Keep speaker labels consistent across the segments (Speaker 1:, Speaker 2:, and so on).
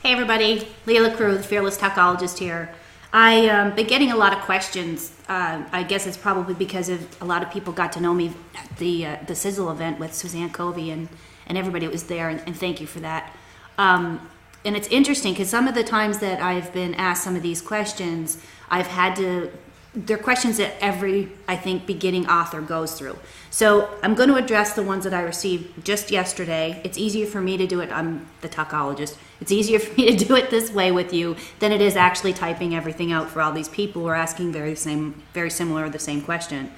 Speaker 1: Hey everybody, Leah LaCrue, the Fearless Talkologist here. I've been getting a lot of questions. I guess it's probably because of a lot of people got to know me at the Sizzle event with Suzanne Covey and everybody that was there, and thank you for that. And it's interesting because some of the times that I've been asked some of these questions, they're questions that every, I think, beginning author goes through. So I'm going to address the ones that I received just yesterday. It's easier for me to do it. I'm the talkologist. It's easier for me to do it this way with you than it is actually typing everything out for all these people who are asking very similar, the same question.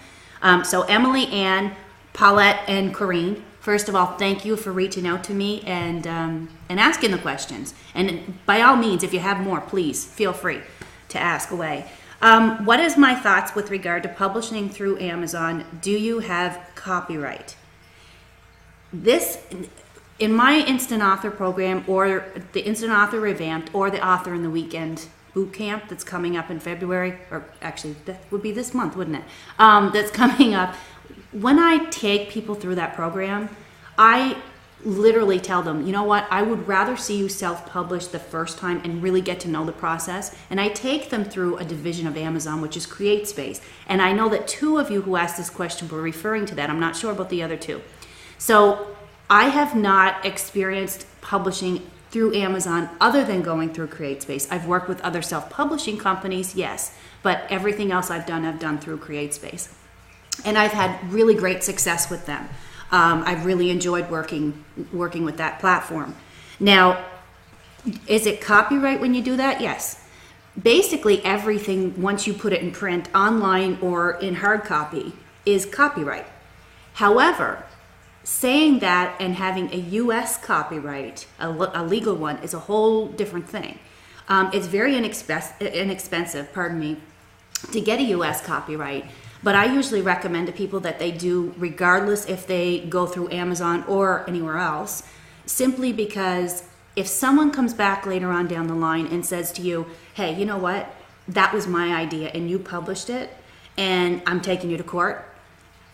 Speaker 1: So Emily, Ann, Paulette, and Corrine, first of all, thank you for reaching out to me and asking the questions. And by all means, if you have more, please feel free to ask away. What is my thoughts with regard to publishing through Amazon? Do you have copyright? This, in my Instant Author program, or the Instant Author Revamped, or the Author in the Weekend boot camp that's coming up in February, or actually that would be this month, wouldn't it? That's coming up. When I take people through that program, I literally tell them, you know what, I would rather see you self-publish the first time and really get to know the process. And I take them through a division of Amazon, which is CreateSpace. And I know that two of you who asked this question were referring to that. I'm not sure about the other two. So I have not experienced publishing through Amazon other than going through CreateSpace. I've worked with other self-publishing companies, yes, but everything else I've done through CreateSpace. And I've had really great success with them. I've really enjoyed working with that platform. Now, is it copyright when you do that? Yes. Basically, everything, once you put it in print, online or in hard copy, is copyright. However, saying that and having a U.S. copyright, a legal one, is a whole different thing. It's very inexpensive, to get a U.S. copyright. But I usually recommend to people that they do regardless if they go through Amazon or anywhere else, simply because if someone comes back later on down the line and says to you, hey, you know what, that was my idea and you published it and I'm taking you to court,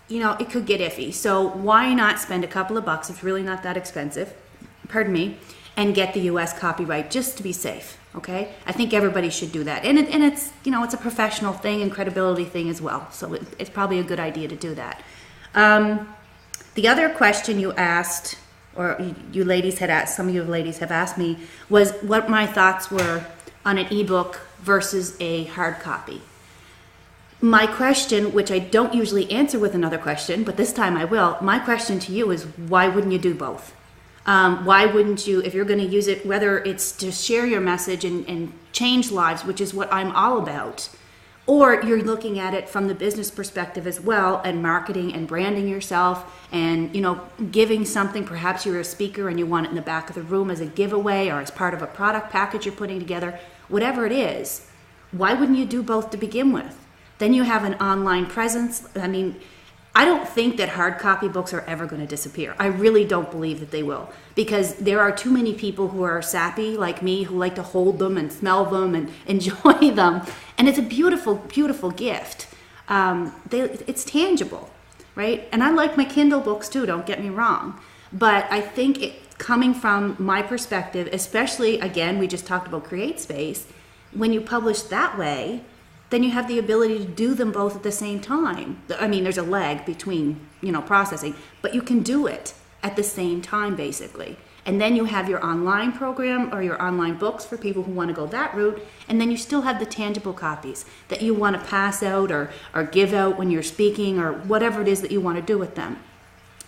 Speaker 1: you know, it could get iffy. So why not spend a couple of bucks, it's really not that expensive, and get the US copyright just to be safe. Okay, I think everybody should do that, and it's, you know, it's a professional thing and credibility thing as well. So it's probably a good idea to do that. The other question you asked, or you ladies had asked, some of you ladies have asked me, was what my thoughts were on an ebook versus a hard copy. My question, which I don't usually answer with another question, but this time I will. My question to you is, why wouldn't you do both? Why wouldn't you, if you're going to use it, whether it's to share your message and change lives, which is what I'm all about, or you're looking at it from the business perspective as well, and marketing and branding yourself and, you know, giving something, perhaps you're a speaker and you want it in the back of the room as a giveaway or as part of a product package you're putting together, whatever it is, why wouldn't you do both to begin with? Then you have an online presence. I mean, I don't think that hard copy books are ever going to disappear. I really don't believe that they will, because there are too many people who are sappy like me who like to hold them and smell them and enjoy them. And it's a beautiful, beautiful gift. It's tangible, right? And I like my Kindle books too, don't get me wrong. But I think coming from my perspective, especially, again, we just talked about CreateSpace, when you publish that way, then you have the ability to do them both at the same time. I mean, there's a lag between, you know, processing, but you can do it at the same time, basically. And then you have your online program or your online books for people who want to go that route, and then you still have the tangible copies that you want to pass out or give out when you're speaking or whatever it is that you want to do with them.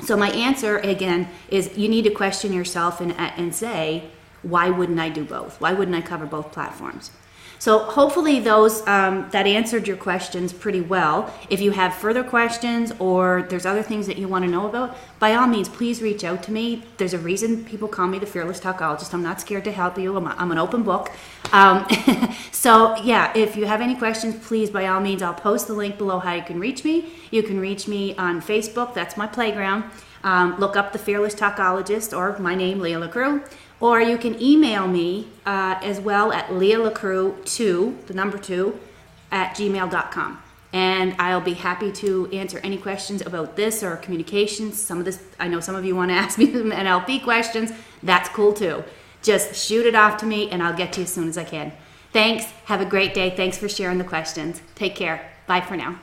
Speaker 1: So my answer, again, is you need to question yourself and say, why wouldn't I do both? Why wouldn't I cover both platforms? So hopefully those that answered your questions pretty well. If you have further questions or there's other things that you want to know about, by all means, please reach out to me. There's a reason people call me the Fearless Talkologist. I'm not scared to help you. I'm an open book. So yeah, if you have any questions, please, by all means, I'll post the link below how you can reach me. You can reach me on Facebook. That's my playground. Look up the Fearless Talkologist or my name, Leah LaCrue. Or you can email me as well at leahlacrue2, the number 2, at gmail.com. And I'll be happy to answer any questions about this or communications. Some of this, I know some of you want to ask me some NLP questions. That's cool too. just shoot it off to me and I'll get to you as soon as I can. Thanks. Have a great day. Thanks for sharing the questions. Take care. Bye for now.